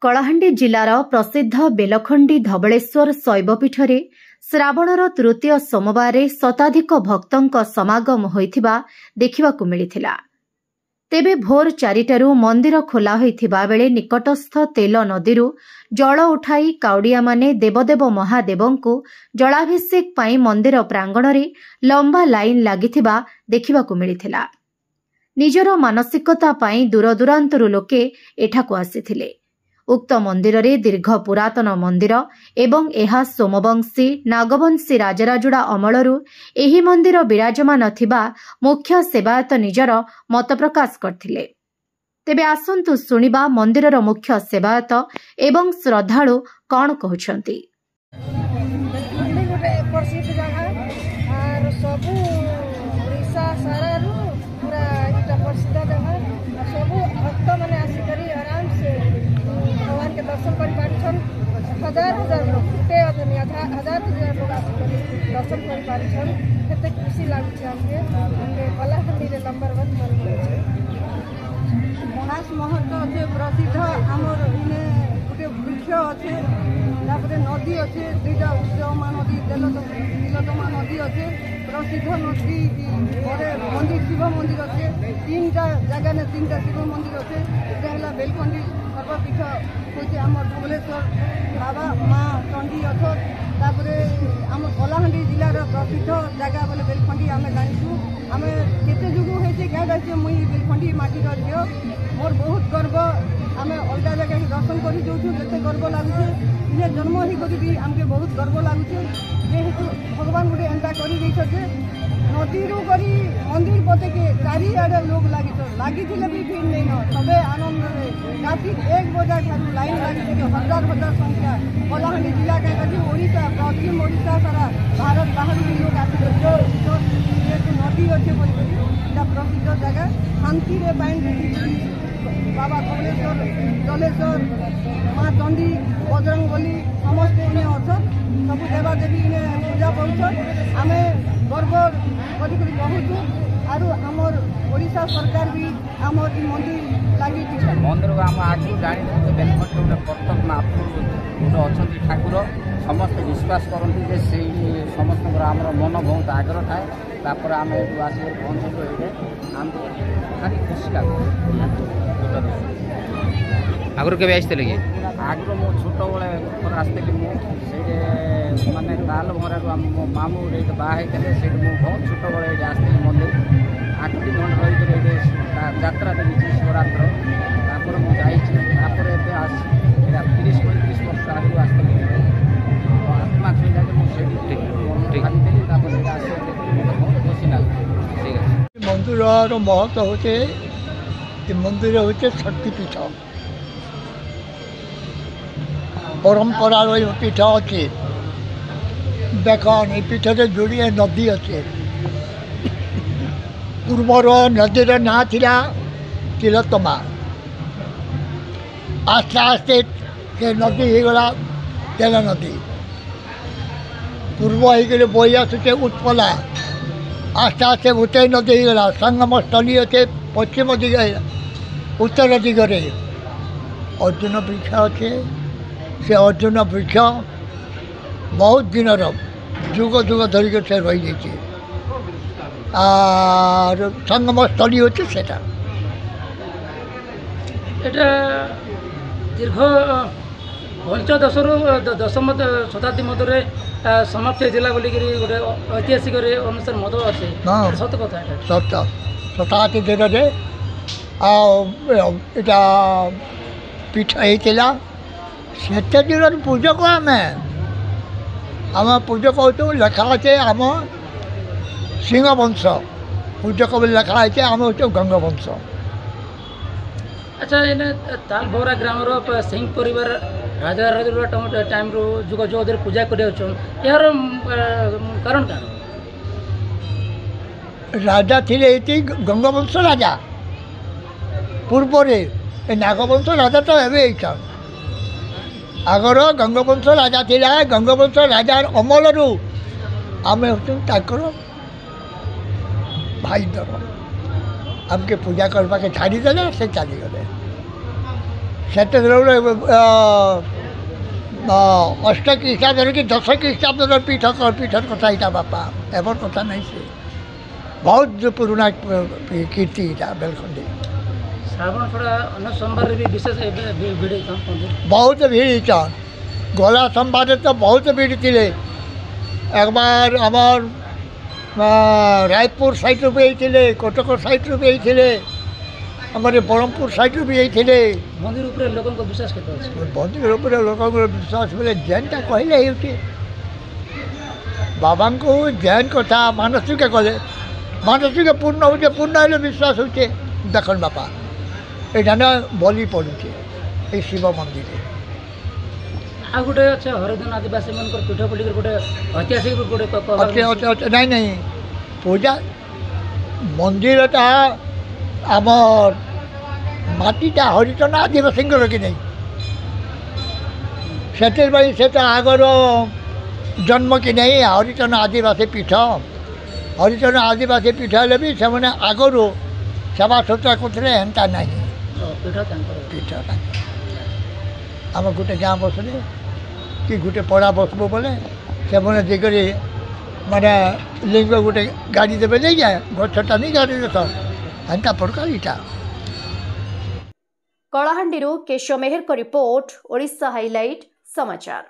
कलाहांडी जिलार प्रसिद्ध बेलखंडी धबलेश्वर शैवपीठरे श्रावणर तृतीय सोमवार शताधिक भक्तों समागम होइथिबा देखिबाकु मिलिथिला। तेबे भोर 4टारू मंदिर खोला होइथिबा बेले निकटस्थ तेल नदीरू जल उठाई काउडिया माने देवदेव महादेवंकु जलाभिषेक पाई मंदिर प्रांगणरे लंबा लाइन लागिथिबा देखिबाकु मिलिथिला। निजर मानसिकता पाई दूरदूरांतरू लोके एठाकु आसिथिले। उक्त मंदिर रे दीर्घ पुरातन मंदिर एवं एहा सोमवंशी नागवंशी राजराजुड़ा अमलरू एही मंदिर विराजमान थिबा मुख्य सेवायत निजर मत प्रकाश करथिले। तेबे आसंतु सुनिबा मंदिरर मुख्य सेवायत एवं श्रद्धालु कौन कहउछंती। दर्शन कर हजार हजार लोग हजार लोग आसिक दर्शन कर खुशी लगे कलाहांडी नंबर 1 मनास महत्व अच्छे प्रसिद्ध आमर इने गोटे वृक्ष अच्छे नदी अच्छे दुईटा उद्यमा नदी तिलोत्तमा नदी अच्छे प्रसिद्ध नदी मंदिर शिव मंदिर अच्छे 3टा जगह ने 3टा शिव मंदिर अच्छे है बेलखंडी सर्वपीठ हूँ आम धबलेश्वर बाबा माँ चंडी अच्छे आम कलाहांडी जिलार प्रसिद्ध जगह बोले बेलखंडी आम जाचु आम केते जुगु होते क्या जाचे मुई बेलखंडी माटी झील मोर बहुत गर्व आम अलग जगह दर्शन कर जो गर्व लगुचे इन्हें जन्म ही करी आमके बहुत गर्व लगुचे जेहेतु भगवान गोटे एंता कर नदी रू करी मंदिर पते के चारिआडे लोग लगी भी भीड़ नहीं न सबे आनंद राति 1 बजे ठारू लाइन लगी हजार हजार संख्या कलाहांडी जिला के ओडिशा पश्चिम ओडिशा सारा भारत बाहर भी लोग आते जेहेतु नदी अच्छे प्रसिद्ध जगह शांति बाबा धबलेश्वर जलेश्वर माँ चंडी बजरंगबली समस्ते इन्हें अच्छन सब देवादेवी इन्हें पूजा पाउछन आम गर्व कहूँ आरु आमर ओडिशा सरकार भी आमर मंदिर लगी मंदिर को आम आज जानी बेलखंडी गोटे प्रत्यक्ष महापुरुष गोटे अच्छा ठाकुर समस्त विश्वास करती से समस्त आम मन बहुत आग्रह थाए आम आस पहुँचू आमको भारी खुशी लगे। आगुरी के आसते कि आगुरी मो छोट बड़े आसती मुझे मानने ताल घर मो मामू बाहर से बहुत छोट बड़े आसती मंदिर 8 दिन रही यात्रा देखी शिवरात्र मुझे 30-35 वर्ष आगे आसती आत्मा छुईला मुझे बहुत खुशी लगे। मंदिर महत्व होते मंदिर होते शक्तिपीठ परंपरा पीठ अच्छे देख पीठ से जोड़िए नदी अच्छे पूर्वर नदीर ना थिला तिलोत्तमा आस्ते आस्ते से नदी होगला तेल नदी पूर्व होकर बही आसुचे उत्पला आस्ते आस्ते उतय नदी होगला संगम स्थली अच्छे पश्चिम दिगे उत्तर दिगरे अर्जुन वृक्ष अच्छे से अर्जुन वृक्ष बहुत दिन जुग जुग धरिक से रही जाइए और संगम स्थली होते सेटा एटा दीर्घ पंचदश दशम शताब्दी मध्य समाप्त होता बोलिक गोटे ऐतिहासिक अनुसार मत अच्छे सत कथा सत शताब्दी दिन आटा पीठ होता से दिन पूजक आम पूजक हो लेखा अच्छे आम सिंहवंश पूजक लेखा है आम हूँ गंगवंश। अच्छा इन तालभौरा ग्राम सिंह परिवार राजा राजा टाइम जुग जुग पूजा कर यार कारण क्या राजा थे गंगवंश राजा पूर्व नागवंश राजा तो एवं आगर गंगवंश राजा थी गंगवंश राजार अमल आम हूँ भाई दर आमके पूजा करवा के छाड़ीदे से चलीगले ସେତେବେଳେ ଅଷ୍ଟ ଖ୍ରୀଷ୍ଟାବ୍ଦରେ କି 10 ଖ୍ରୀଷ୍ଟାବ୍ଦର ପୀଠର କଥା ଏଇଟା ବାପା ଏଭର କଥା ନାହିଁ ସେ ବହୁତ ପୁରୁଣା କୀର୍ତ୍ତି ଏଇଟା ବେଲଖଣ୍ଡି ଶ୍ରାବଣ ଛଡ଼ା ଅନ୍ୟ ସୋମବାରରେ ବି ବିଶେଷ ଭିଡ଼ ବହୁତ ଭିଡ଼ ହେଇଛନ୍ ଗଲା ସୋମବାରରେ ତ ବହୁତ ଭିଡ଼ ଥିଲେ একবার আমার রায়পুর সাইড্রু भी ହେଇଥିଲେ କଟକ ସାଇଡ଼୍ରୁ ବି ହେଇଥିଲେ ଆମର ବ୍ରହ୍ମପୁର ସାଇଡ଼୍ରୁ ବି ହେଇଥିଲେ ମନ୍ଦିର ଉପରେ ଲୋକଙ୍କ ବିଶ୍ୱାସ କେତେ ଅଛି ମନ୍ଦିର ଉପରେ ଲୋକଙ୍କର ବିଶ୍ୱାସ ବୋଲେ ଯେନ୍ଟା କହିଲେ ହେଉଛି ବାବାଙ୍କୁ ଯେନ୍ କଥା ମାନସିକ କଲେ ମାନସିକ ପୂର୍ଣ୍ଣ ହେଉଛି ପୂର୍ଣ୍ଣ ହେଲେ ବିଶ୍ୱାସ ହେଉଛି ଦେଖନ୍ ବାପା ଏଇଟା ନା ବଲି ପଡ଼ୁଛି ଏଇ ଶିବ ମନ୍ଦିରରେ ଆଉ ଗୋଟେ ଅଛି ହରିଜନ ଆଦିବାସୀ ମାନଙ୍କର ପୀଠ ବୋଲିକରି ଗୋଟେ ଐତିହାସିକ ଗୋଟେ ନାଇଁ ନାଇଁ ପୂଜା ମନ୍ଦିରଟା ଆମର ମାଟିଟା ହରିଜନ ଆଦିବାସୀଙ୍କର କି ନାହିଁ ସେଥିପାଇଁ ସେଟା ଆଗର ଜନ୍ମ କି ନାହିଁ ହରିଜନ ଆଦିବାସୀ ପୀଠ ହରିଜନ ଆଦିବାସୀ ପୀଠ ହେଲେ ବି ସେମାନେ ଆଗରୁ ସେବା ସୁତରା କରୁଥିଲେ ହେନ୍ତା ନାହିଁ ପୀଠ ଆମ ଗୋଟେ ଗାଁ ବସିଲେ कि गोटे पड़ा बसबो बोले से देखिए माने लिंग गोटे गाड़ी देवे नहीं जाए गछटा नहीं गाड़ी देस एंता प्रकार इटा कलाहांडी केशव मेहर को रिपोर्ट ओडिशा हाइलाइट समाचार।